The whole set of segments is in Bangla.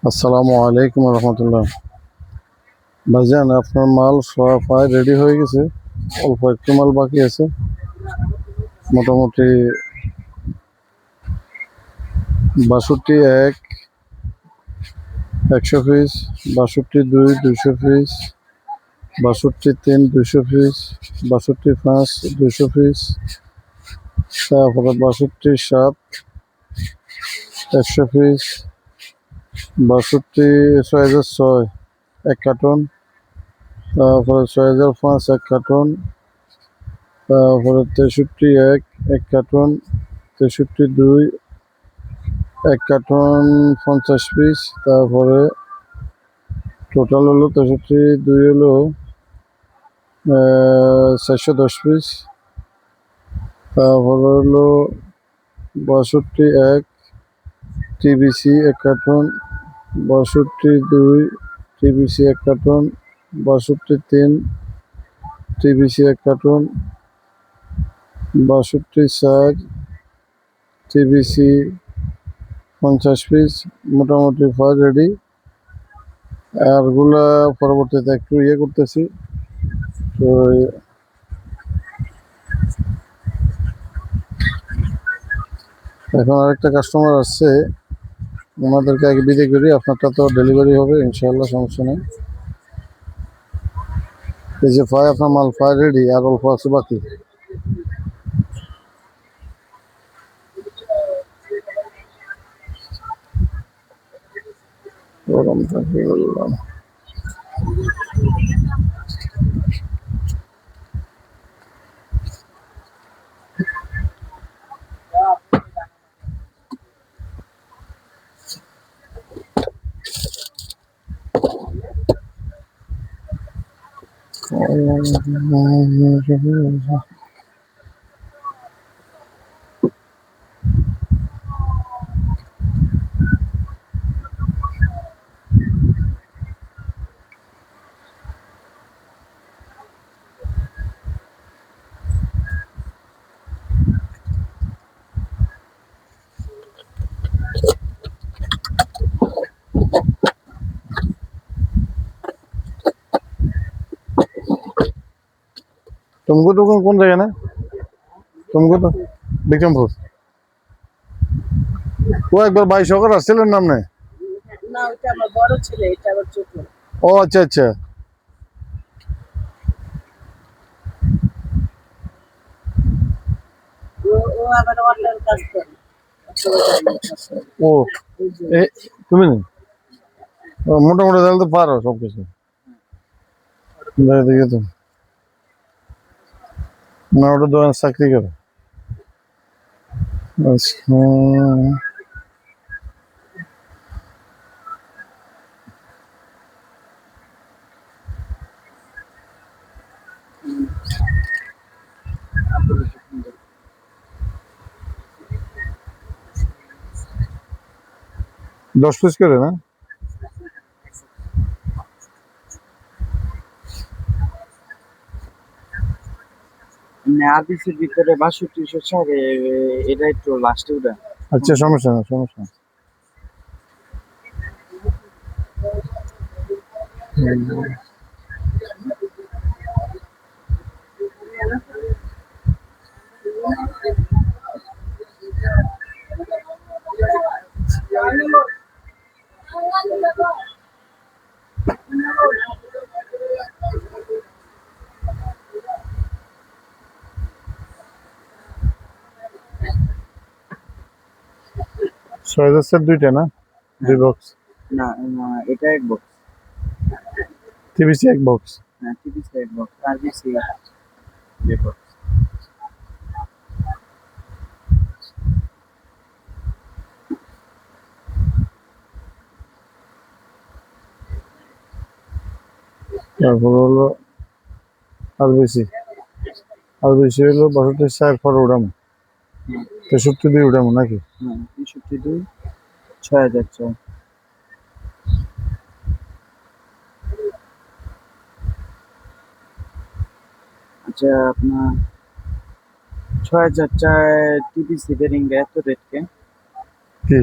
আসসালামু আলাইকুম রহমতুল্লাহ। ভাইজান, আপনার মাল সব প্রায় রেডি হয়ে গেছে, অল্প একটু মাল বাকি আছে। মোটামুটি 62 এক 100 পিস, 62 2 200 পিস, 62 3 200 পিস, 62 5 200 পিস, তারপরে 62 7 100 পিস, 62 6006 এক কার্টন, তারপরে 6005 এক কার্টন, তারপরে 63 1 এক কার্টন, 63 2 এক কার্টন 50 পিস, তারপরে টোটাল হলো 63 2 হলো 410 পিস, তারপরে হলো 62 1 টিবিসি এক কার্টন, 62 2 টিবিসি এক কার্টন, 62 3 টিবিসি এক কার্টন, 62 4 টিবিসি 50 পিস। মোটামুটি ফাইল রেডি। আরগুলা পরবর্তীতে একটু করতেছি। তো এখন আরেকটা কাস্টমার আসছে, ওনাদেরকে আগে বিদায় করি, আপনারটা তো ডেলিভারি হবে ইনশাআল্লাহ, সমস্যা নেই। এই যে আপনার মাল রেডি, আর অল্প আছে বাকি। গরমটা কি বললাম। तुमको तो कौन रहेगा ना, तुमको तो বিক্রমপুর। ও একবার 22 আসছিলেন নাম নেই। না, ওটা আমার বড় ছেলে, এটা আমার ছোট। ও আচ্ছা আচ্ছা। ও আবার অনলাইন কাজ করে। ও তুমি মোটামুটি তাহলে তো পারো সবকিছু। দেখে তো না, ওটা দোকান চাকরি করে। আচ্ছা, 10 পিস করে না? আদিসের ভিতরে 62 এটা একটু লাস্টে ওটা। আচ্ছা, সমস্যা না, সমস্যা না। সয়েজের দুইটা না, 2 বক্স। না, এটা এক বক্স। টিবিসি এক বক্স। হ্যাঁ, টিপিস এক বক্স, আরবিসি এক বক্স। তারপর হলো আরবিসি হলো 62 পরে উঠামো, 63 উঠামো নাকি? হ্যাঁ, 63 6004। আচ্ছা, আপনার 6004 টিপিসি বেরিং এত রেট কে? কি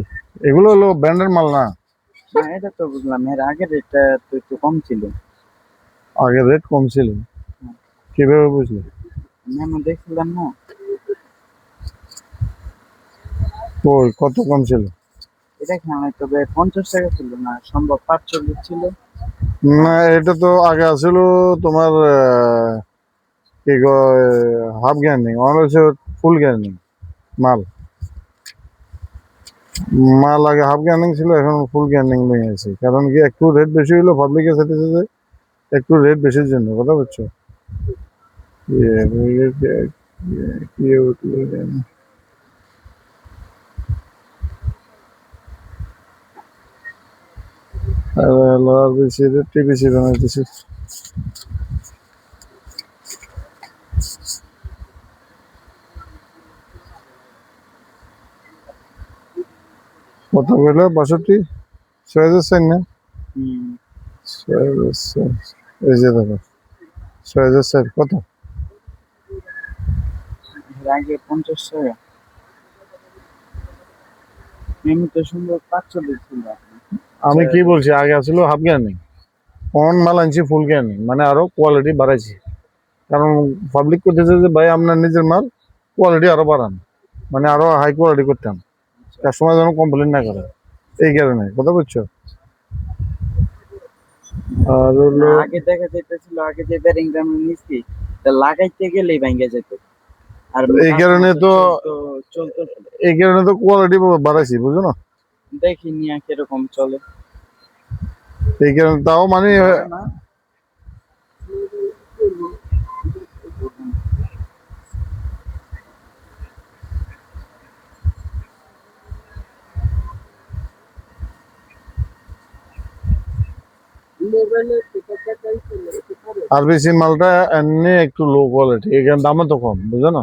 এগুলো হলো ব্র্যান্ডের মাল না। না এটা তো বুঝলাম, এর আগের রেটটা তো একটু কম ছিল। আগে রেট কম ছিল, কিভাবে বুঝলি? আমি দেখছিলাম না। ওই কত কম ছিল? এটা খেয়াল নাই, তবে 50 টাকা ছিল না, সম্ভব 45 ছিল। না, এটা তো আগে আছিল তোমার কি কয় হাফ গ্যান্ডিং, আমার হচ্ছে ফুল গ্যান্ডিং মাল। মাল আগে হাফ গ্যান্ডিং ছিল, এখন ফুল গ্যান্ডিং নিয়ে আছে। কারণ কি একটু রেট বেশি হলো পাবলিকের সাথে সাথে, একটু রেট বেশির জন্য, কথা বুঝছো? আর বেশি রেট বেশি বানাইতেছি। কত বললো? 62, 6,000 না? হুম। 6,000, এই যে দেখো 6,000 কত? এর আগে 50 টাকা, এমনি তো সম্ভব 45 ছিল। আমি কি বলছি, আগে আসলে হাফ গ্যান্ডিং, অন মাল আনছি ফুল গ্যান্ডিং, মানে আরো কোয়ালিটি বাড়াইছি। কারণ পাবলিক করতেছে যে ভাই আপনার নিজের মাল কোয়ালিটি আরো বাড়ান, মানে আরো হাই কোয়ালিটি করতাম, কাস্টমার যেন কমপ্লেন না করে, এই কারণে, কথা বুঝছো? আর না হলো আগে দেখা যাইতেছিল, আগে যে ব্যারিংটা আমি নিচ্ছি তা লাগাইতে গেলেই ভাঙ্গে যেত। আর এই কারণে কাস্টমার তো তো চলতো। এই কারণে তো কোয়ালিটি বাড়াইছি, বুঝো না? দেখি নিয়ে কিরকম চলে। এই কারণে তাও মানে ভালো না। আরবিসি মালটা এমনি একটু লো কোয়ালিটি, এই কারণে দামও তো কম, বুঝো না?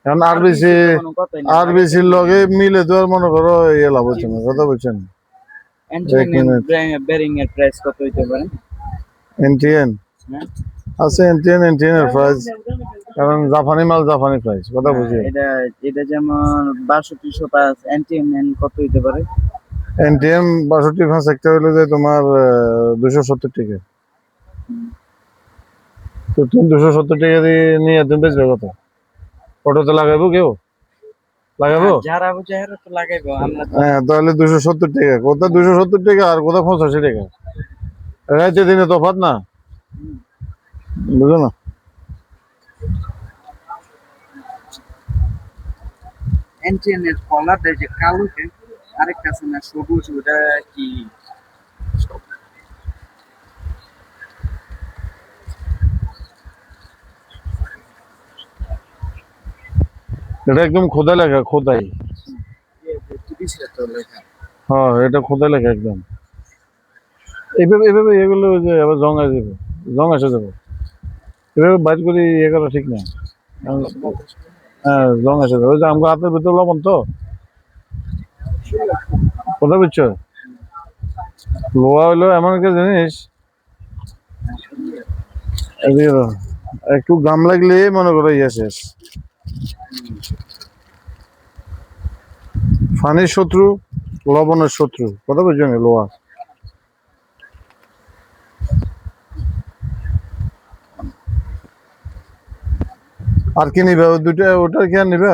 কারণ আরবিসি, আরবিসি তো কোনো কথাই না, লাগাইতে আরবিসির গেলেই লগে ভাঙ্গে। মিলে তো আর মনে করো ইয়ে লাভ জি হচ্ছে না, জি জি। কথা বুঝছেন? এক এনজিনের মিনিট। বেরিং এর প্রাইস কত হইতে পারে? এনটিএন হ্যাঁ। আছে, এনটিএন, এনটিএন এর প্রাইস, কারণ জাপানি মাল জাপানি প্রাইস, কথা না বুঝি? এটা, এটা যেমন 6205 এনটিএন কত হইতে পারে? এনটিএম 62 একটা হইলো যে তোমার 270 টাকা। হুম। তো তুমি 270 টাকা দিয়ে নিয়ে তুমি বেচবে কত? অটোতে লাগাইবো কেউ? লাগাবো? আর যারা বুঝে এরা তো লাগাইবো, আমরা তো। হ্যাঁ, তাহলে 270 টাকা, কোথায় 270 টাকা আর কোথায় 85 টাকা, রাইতে দিনে তফাৎ না, বুঝো না? এনটিএন এর কলার যে কালো আরেকটা আছে না সবুজ, ওটা কি? এটা একদম খোদাই লেখা, খোদাই। তো লেখা। হ্যাঁ, এটা খোদাই লেখা একদম। এইভাবে এইভাবে এগুলো ওই যে আবার জং আসে যাবে, জং আসে যাবে, এভাবে বাইর করে ইয়ে করা ঠিক না। হ্যাঁ, জং আসে যাবে, ওই যে আমার হাতের ভিতরে লবণ তো, কথা বুঝছো? লোহা হইলো এমন একটা জিনিস, এদিকে দাও, একটু গাম লাগলে মনে করো ইয়ে শেষ। পানির শত্রু, লবণের শত্রু, কথা বুঝছো না? লোহা। আর কি নিবে? ওই দুইটা, ওটার কি আর নিবে?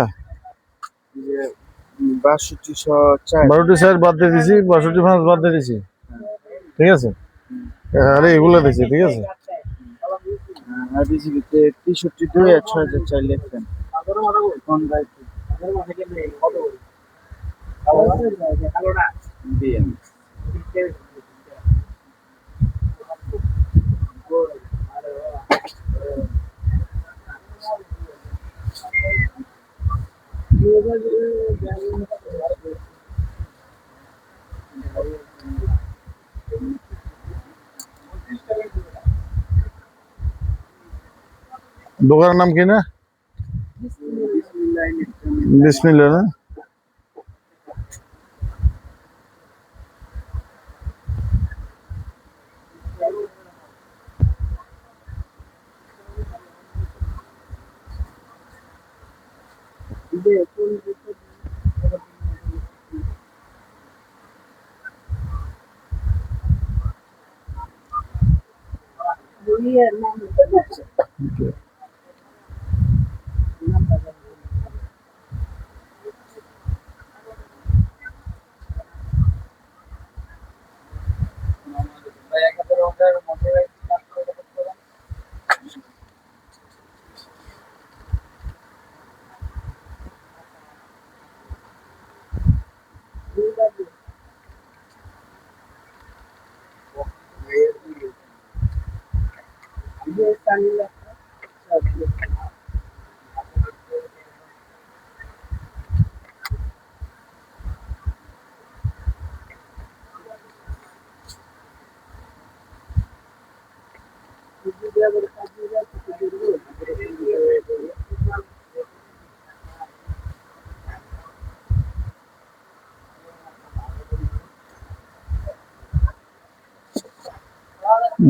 6204। 12টি সাইড বাদ দিয়ে দিছি, 62 বাদ দিয়ে দিছি, ঠিক আছে? আরে এগুলো দিছি, ঠিক আছে? আর বিসিবিতে 63 আর 6004 লিখছেন কোন বাইক? বিএম। দোকানের নাম কি না? বিসমিল্লাহ না?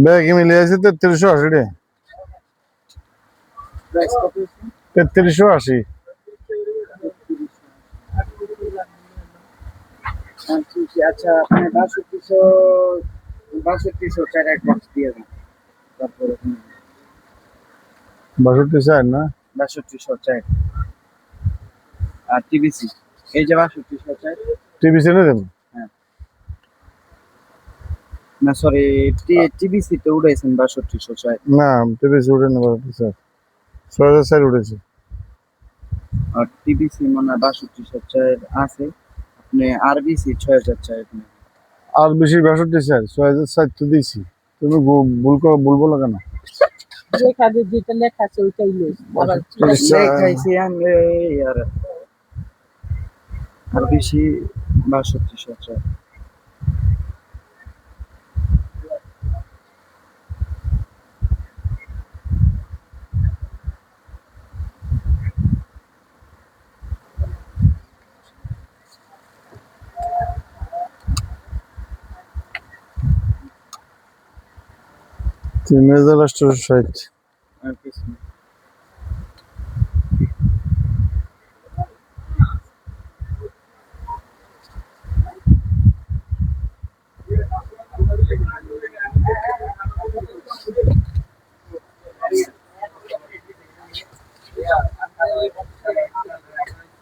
ব্যাগ মিলে আছে 3380 প্রাইস কত? 3380 আচ্ছা আপনি 6200 চার এক বক্স দিয়ে দেন। তারপরে 62 চার না 6200 চার আর টিবিসি এই যে 6200 চার। টিভি চেনে দেন হ্যাঁ না সরি টিবিসি তে উঠাইছেন 6200 চার। না টিভি উঠে না 62 স্যার 6000 স্যার উঠেছে আর টিবিসি মানে 6200 চার আছে। আপনি আরবিসি 6000 চার। আর বেশি 62 স্যার 6000 স্যার তো দিয়েছি তুমি বলবো না কেন যেখানে যেটা লেখা আছে ওইটাই লই। আবার লেখাইছি আমি আর বেশি 6200 চার। তিন হাজার 860 আর কিছু না।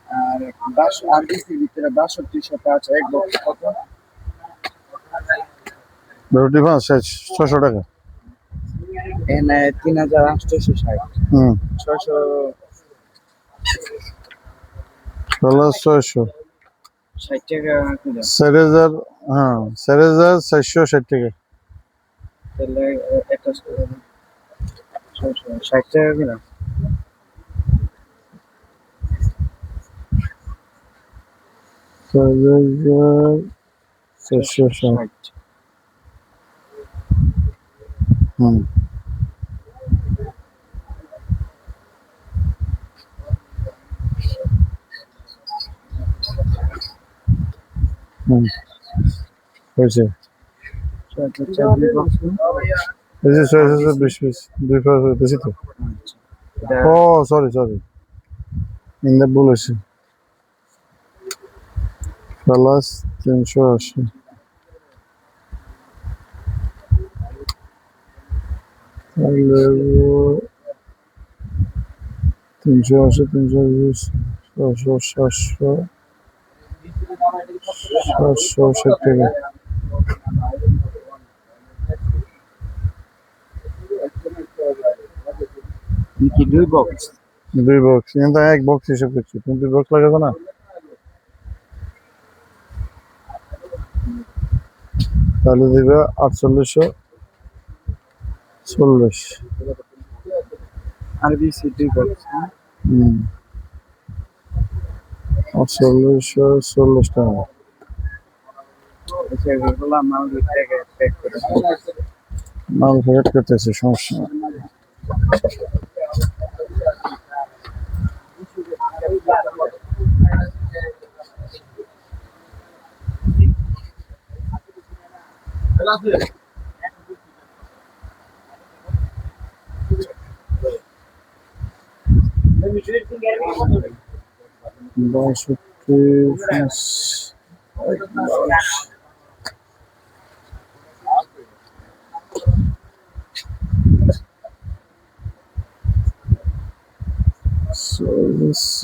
আর আরবিসির ভিতরে 6200 আছে এক বক্স কত? 600 টাকা এনে 3860 হুম 600 প্লাস 600 60 টাকা কিলো। 4000 হ্যাঁ 4460 টাকা তাহলে একটা 60 টাকা কিলো। 4460 হুম হুম হয়েছে এই যে 6020 পিস 2 বেশি তো ও সরি ইন্দা ভুল হয়েছে প্লাস 380 তাহলে 380 320 760 টাকা কি 2 বক্স? 2 বক্স কিন্তু এক বক্স হিসাব করছি তুমি 2 বক্স লাগাবো না তাহলে দিবে 4840 আরবিসি 2 বক্স। হুম 4840 টাকা আচ্ছা এগুলো মাল থেকে প্যাক করে মাল ফেরত করতেছে সমস্যা নেই। বাষট্টি পাঁচ এক So, this,